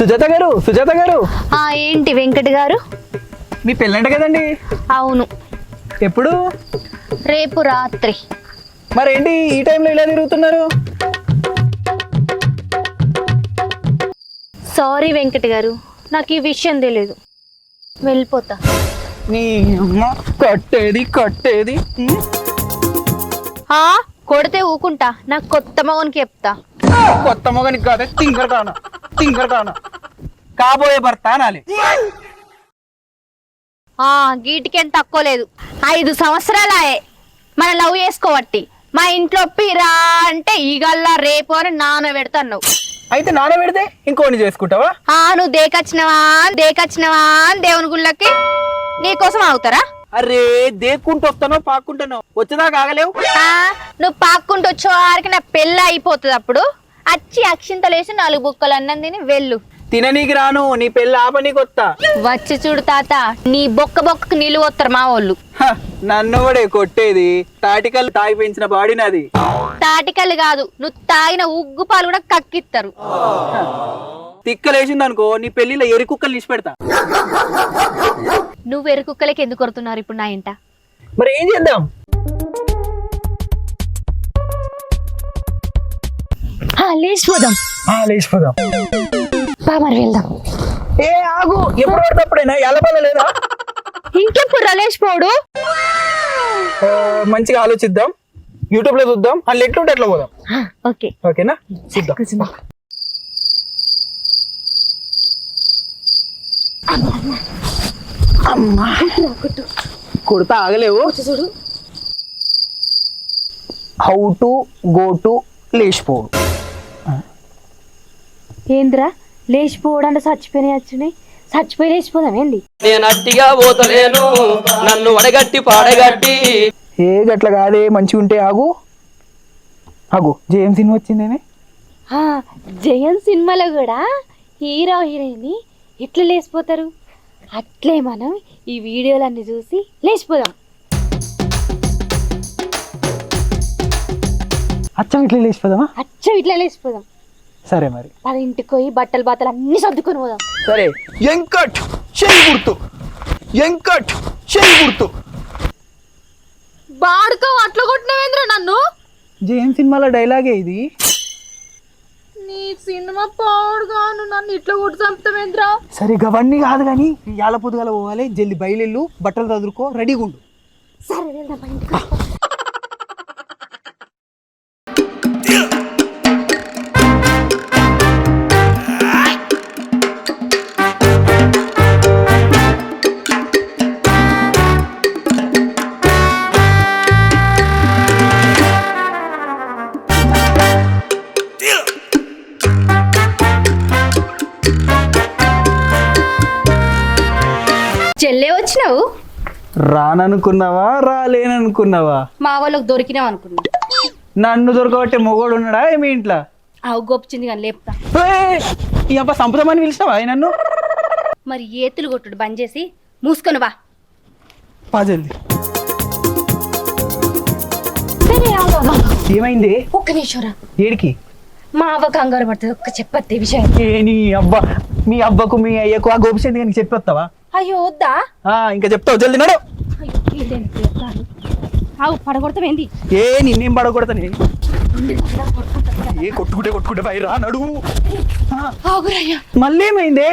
సుజాత గారు ఏంటి వెంకట్ గారు? మీ పెళ్ళంట కదండి? అవును. ఎప్పుడు? రేపు రాత్రి. మరేంటి ఈ టైంలో ఇలా తిరుగుతున్నారు? సారీ వెంకట్ గారు, నాకు ఈ విషయం తెలియదు. వెళ్ళిపోతా. నీ అమ్మ కట్టేది కొడితే ఊకుంటా. నాకు కొత్త మగనికి చెప్తా. కొత్త మొగనికి కాదే, తింగర్ కానా కాబోయే భర్త అనాలి. గీటికేం తక్కువ లేదు. 5 సంవత్సరాలే మన లవ్ చేసుకోవట్టి. మా ఇంట్లో పిరా అంటే ఈగల్లా రేపు అని నాన్న పెడతాను. అయితే నాన్న పెడితే ఇంకోని చేసుకుంటావా? నువ్వు దేకొచ్చినవా అని దేవుని గుళ్ళకి నీకోసం ఆగుతారా? అరే దేక్కుంటూ వస్తానో పాక్కుంటానో వచ్చేదాకా ఆగలేవు. నువ్వు పాక్కుంటూ వచ్చేవారికి నా పెళ్ళి అయిపోతుంది. అప్పుడు అచ్చి అక్షింతలేసి 4 బుక్కలు అన్నం తిని వెళ్ళు. తిననీకి రాను, నీ పెళ్ళి ఆపనీకి వస్తా. వచ్చి చూడు తాత, నీ బొక్కకు నీళ్ళు పోతారు మా వాళ్ళు. నన్ను కూడా కొట్టేది తాటికల్లు తాగి పెంచిన బాడీ నాది. తాటికల్లు కాదు, నువ్వు తాగిన ఉగ్గు పాలు కూడా కక్కిస్తారు. తిక్కలేసింది అనుకో, నీ పెళ్లిలో ఎరి కుక్కలు తీసి పెడతా. నువ్వు ఎరు కుక్కలకి ఎందుకు కొడుతున్నారు ఇప్పుడు నా ఇంట? మరి ఏం చేద్దాం? లేచిపోదాం. మరి వెళ్దాం. ఏ ఆగు, ఎప్పుడు పడినప్పుడైనా ఎలబల లేదా? ఇంకెప్పుడు లేచిపోడు? మంచిగా ఆలోచిద్దాం, యూట్యూబ్ లో చూద్దాం, అందులో ఎట్లుంటే ఎట్లా పోదాం. ఓకేనా? చూద్దాం. కొడతా ఆగలేవు. చూడు, హౌ టు గో టు లేచిపోడు. ఏంద్రా లేచిపోవడానికి చచ్చిపోయినాయి చచ్చిపోయి లేచిపోదాం ఏంది? నేను అట్టిగా పోతలేను, నన్ను వడగట్టి పాడగట్టి. ఏ గట్ల కాదే, మంచిగా ఉంటే ఆగు. జయం సినిమా వచ్చిందేనే. జయం సినిమాలో కూడా హీరో హీరోయిన్ ఎట్లా లేచిపోతారు, అట్లే మనం ఈ వీడియోలన్నీ చూసి లేచిపోదాం. అచ్చం ఇట్లా లేచిపోదామా? సరే మరి అది ఇంటికి పోయి బట్టలు అన్ని సర్దుకొని పోదాం. సరే. ఎంకట్ చెయ్యి గుర్తు. బాడుకో అట్లా కొట్టినవేంద్ర నన్ను? జయం సినిమాలో డైలాగే ఇది. నీ సినిమా పాడుగాను నన్ను ఇట్లా కొట్టి చంపుతావేంద్ర? సరే గవన్నీ కాదు కానీ యాల పొద్దుగల పోవాలి. జల్ది బయలుళ్ళు, బట్టలు చదువుకో, రెడీగా ఉండు. సరే వెళ్దాం ఇంటికి. చెల్లె వచ్చినావు? రాననుకున్నావా రాలేననుకున్నావా? మా వాళ్ళకి దొరికినావు అనుకున్నా. నన్ను దొరకబట్టే మొగోడు ఉన్నాడా మీ ఇంట్లో? గోపించింది కానీ లేపుతా. ఈ అబ్బా సంపుతామని పిలిచినావా నన్ను? మరి ఏతులు కొట్టుడు బంద్ చేసి మూసుకొని వా. జల్ది. ఏమైంది? ఒక్క నిమిషం. ఏడికి? మా అవ్వ కంగారు పడుతుంది, ఒక్క చెప్పత్తే విషయం. నీ అబ్బా, మీ అబ్బకు మీ అయ్యకు ఆ గోపిచంద్ గారికి చెప్పొస్తావా? అయ్యో వద్దా? ఇంకా చెప్తావు, జల్ది నడు. పడగొడతావేంది? నిన్నేం పడగొడతానే? కొట్టుకుంటే బయరా నడు. మళ్ళీ ఏమైంది?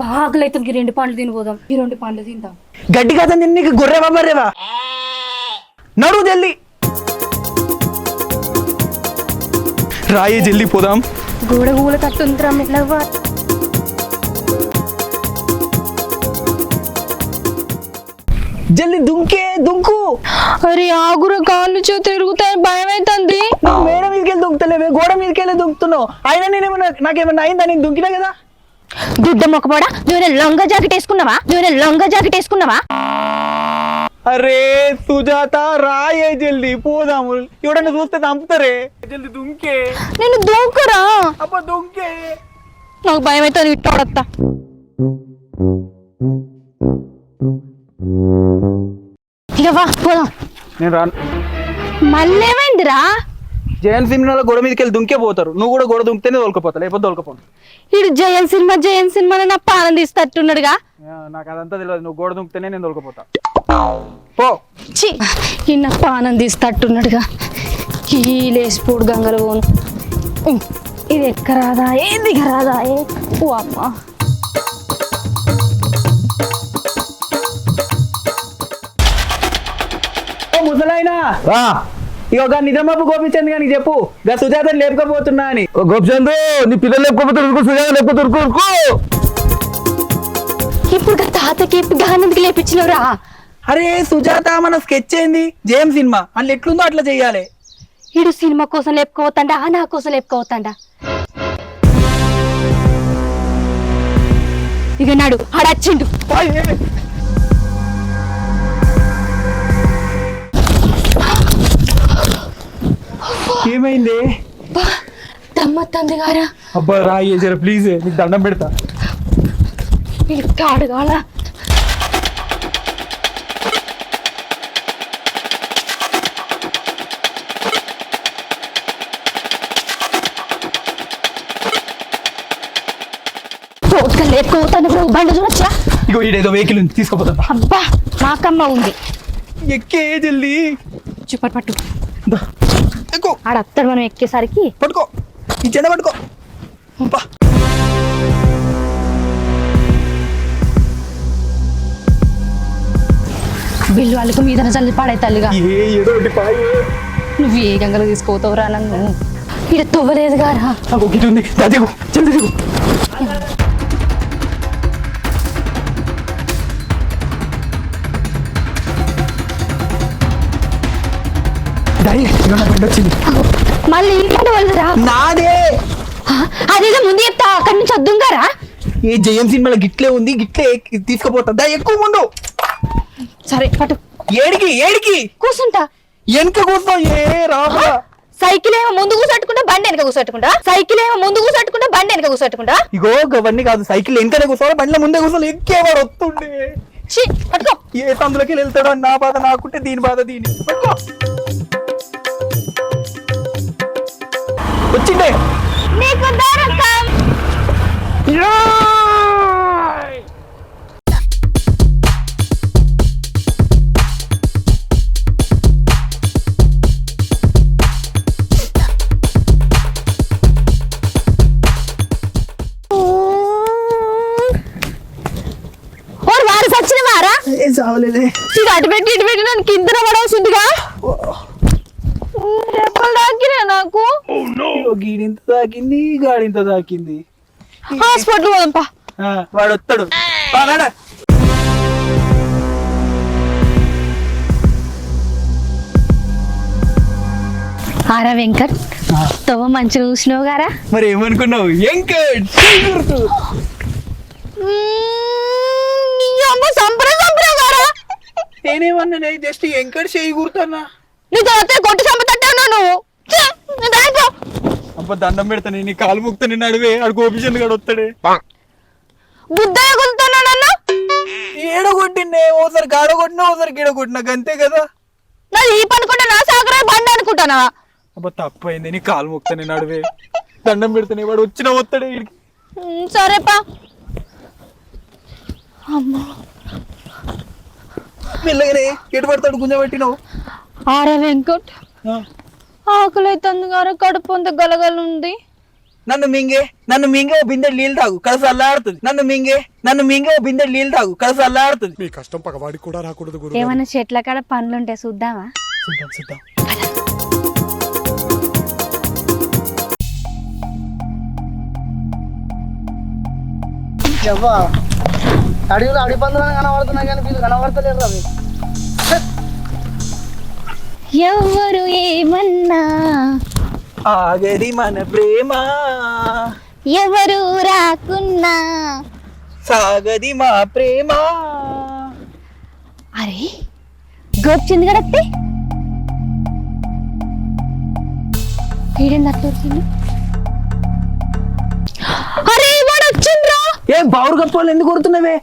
బాగులైతే 2 పండ్లు తినిపోదాం. 2 పండ్లు తిందాం. గడ్డి కదా నీకు గొర్రెవా బర్రెవా? నడు జల్ది. రాయే జల్ది పోదాం. గోడ గూల తట్టుందిరా మెల్లగా. జల్ది దుంకు. అరే ఆగురా, కాళ్ళు చేతులు తిరుగుతాయి, భయం అవుతుంది. మేడ మీదకెళ్ళి దుంకుతలేవే, గోడ మీదకెళ్ళి దుంకుతున్నావు. అయినా నేనేమన్నా నాకేమన్నా అయిందా? నేను దుంకినా కదా. దుడ్డ మొక్కబడా, నువ్వు లంగా జాకెట్ వేసుకున్నావా? అరే సుజాత, రాయే జల్ది పోదాము. ఎవడన్నా చూస్తే చంపుతారే. జల్ది దుంకే. నేను దూకురా. అబ్బా దుంకే. నాకు భయం అవుతుంది. ఇట్టా ఇక వా పోదాం. నేను రాను. మళ్ళీ ఏమైందిరా? జయన్ సినిమాలో గోడ మీదకి వెళ్ళి దుంకే పోతారు, నువ్వు కూడా గోడ దుంకితేనే దొలకపోతావు, లేకపోతే దొలకపోను. ఇడు జయన్ సినిమా నా పానం తీస్తట్టున్నాడుగా. నాకు అదంతా తెలియదు, నువ్వు గోడ దుంకితేనే నేను దొలకపోతా. పో. చి నా పానం తీస్తట్టున్నాడుగా. ఈ లేసిపోడు గంగలు పోను. ఇది ఎక్కరాదా ఏ దిగరాదా ఏ ఓ అమ్మ. ముసలాయినా ఇక ఒక నిజమాపు గోపించండి కానీ చెప్పు, గా సుజాత లేపకపోతున్నా అని. గోపిచంద్ర నీ పిల్లలు లేకపోతే సుజాత లేకపోతే ఇప్పుడు తాతకి గానందుకు లేపించినవరా? అరే సుజాత మన స్కెచ్ ఏంది జేమ్ సినిమా అందులో ఎట్లుందో అట్లా చెయ్యాలి. ఇడు సినిమా కోసం లేపుకోవద్దండా, నా కోసం లేపుకోవద్దండా. ఇక నాడు ఆడచ్చిండు. ఏమైంది? దమ్మత్తంది గారా. అబ్బా రాయి జర ప్లీజ్, నీకు దండం పెడతా. కాడు కావాలా? లేపుకోతాను బండి చూడొచ్చా? ఇగో ఈడేదో వెహికల్ ఉంది, తీసుకోపోతా. అబ్బా మాకమ్మ ఉంది, ఎక్కే జల్దీ. చూపట్టు పట్టు. ఎక్కు. ఆడత్తడు మనం ఎక్కేసరికి. పట్టుకో, ఈ చెండ పట్టుకో. బిల్లు వాళ్ళకు మీద చల్లి పాడే తల్లిగా. ఏదో ఒకటి పాయి. నువ్వు ఏ గంగలు తీసుకోతావురా నన్ను? ఇక తవ్వలేదు గారా. ఒకటి ఉంది, దిగు జల్దీ దిగు. మళ్ళీ ఇంట్లో వాళ్ళరా? నాదే. అదేదో ముందు చెప్తా, అక్కడి నుంచి వద్దుంగారా. ఏ జయం సినిమాలో గిట్లే ఉంది, గిట్లే తీసుకుపోతా. ఎక్కువ ముందు. సరే పట్టు. ఏడికి ఏడికి కూర్చుంటా. వెనక కూర్చో. ఏ రాబా. సైకిల్ ఏమో ముందు కూర్చోట్టుకుంటా, బండి వెనక కూర్చోట్టుకుంటా. సైకిల్ ఏమో ముందు కూర్చోట్టుకుంటా, బండి వెనక కూర్చోట్టుకుంటా. ఇగో అవన్నీ కాదు, సైకిల్ వెనకనే కూర్చోవాలి, బండిలో ముందే కూర్చోవాలి. ఎక్కేవాడు వస్తుండే. పట్టుకో. ఏ సందులోకి వెళ్తాడో నా బాధ నాకుంటే, దీని బాధ దీని. వచ్చిండే నీకు దొరకం. వారు సచ్చిన వారా? చావలేదే. ఇది అటు పెట్టి ఇటు పెట్టి నన్ను కింద పడవలసిందిగా. రెప్పలు తాకిరా నాకు. గీడింత తాకింది, గాడింత తాకింది. హాస్పిటల్ పోదాంపా. వాడు వస్తాడు. ఆరా వెంకట్, తవ్వ మంచిగా చూసినావు గారా. మరి ఏమనుకున్నావు? వెంకట్ నేనేమన్నా జస్ట్ వెంకట్ చేయి గుర్తున్నా. నీ తర్వాత కొట్టి చంపతట్టావు నువ్వు. అబ్బా దండం పెడతాను, నీ కాలు ముక్త నిన్ను అడివే. అడు గోపిచంద్ గడు వస్తాడే. బుద్ధ కొలుతున్నాడన్నా. ఏడగొట్టిండే, ఓసారి గాడగొట్టినా ఓసారి గిడగొట్టినా, అంతే కదా. నాది ఈ పనుకుంటా, నా సాగర బండి అనుకుంటానా? అబ్బా తప్పైంది, నీ కాలు ముక్త నిన్ను అడివే. దండం పెడతానే, వాడు వచ్చినా వస్తాడే. సరేపా. అమ్మా మెల్లగానే ఎటు పడతాడు, గుంజబెట్టినావు. ఆరా వెంకట్, ఆకలి అవుతుంది గారా, కడుపు అంత గలగలుంది. నన్ను మింగే ఓ బిందె నీళ్ళు తాగు, కలసి అల్లాడుతుంది. నన్ను మింగే ఓ బిందె నీళ్ళు తాగు, కలసి అల్లాడుతుంది. మీ కష్టం పగవాడికి కూడా రాకూడదు గురు. ఏమన్నా చెట్ల కాడ పనులుంటే చూద్దామా? చూద్దాం. అడవిలో అడవి పందులను కనబడుతున్నా కానీ వీళ్ళు కనబడతలేరు అవి. ఎవరు ఏమన్నా ఆగది మన ప్రేమ, ఎవరు రాకున్నా సాగది మా ప్రేమ. అరే గోపిచంద్ గడత్తే వీడేంది అట్లా వచ్చిండు? అరే వాడు వచ్చిండ్రా. ఏ బావురు గప్పాలు ఎందుకు కొడుతున్నావే?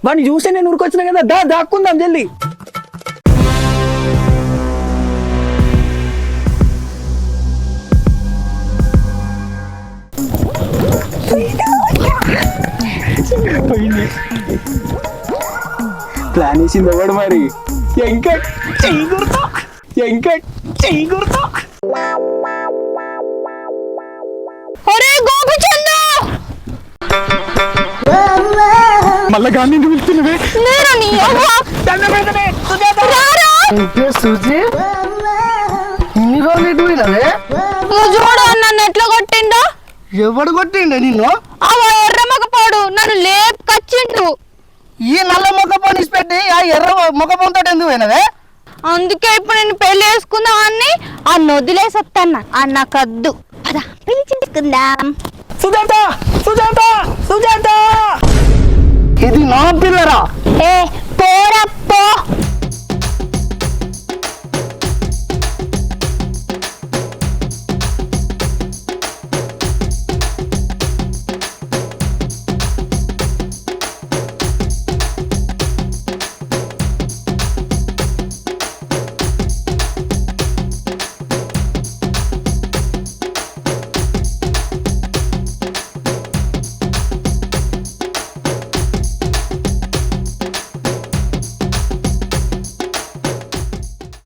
వాడిని చూసే నేను ఊరికొచ్చిన కదా. దాక్కుందాం జల్ది. ప్లాన్ వేసింది ఎవడు మరి వెంకట్ చెయ్యి గుర్తు వెంకట్ చెయ్యి గుర్తు ఒరే గోపిచందు మళ్ళా గాంధీ పిలుస్తున్నవే నేను నీ అవ్వ. రారా. సుజీ ఇన్ని రోజులు ఎటు పోయినవే నువ్వు చూడు నన్ను ఎట్లా కొట్టిండో. ఎవడు కొట్టిండే నిన్ను అవ ఎర్ర మొగపోడు నన్ను లేపుకొచ్చిండు. ఈ నల్ల మొక్క పోనిసి పెట్టి ఆ ఎర్ర మొక్క పొంతో ఎందుకు పోయినవే అందుకే ఇప్పుడు నేను పెళ్లి చేసుకుందాం అని ఆ నొదిలేసి వస్తాన్న అన్న కద్దు పద పెళ్లి చేసుకుందాం. సుజాత సుజాత సుజాత ఇది నా పిల్లరా ఏ పోరప్పో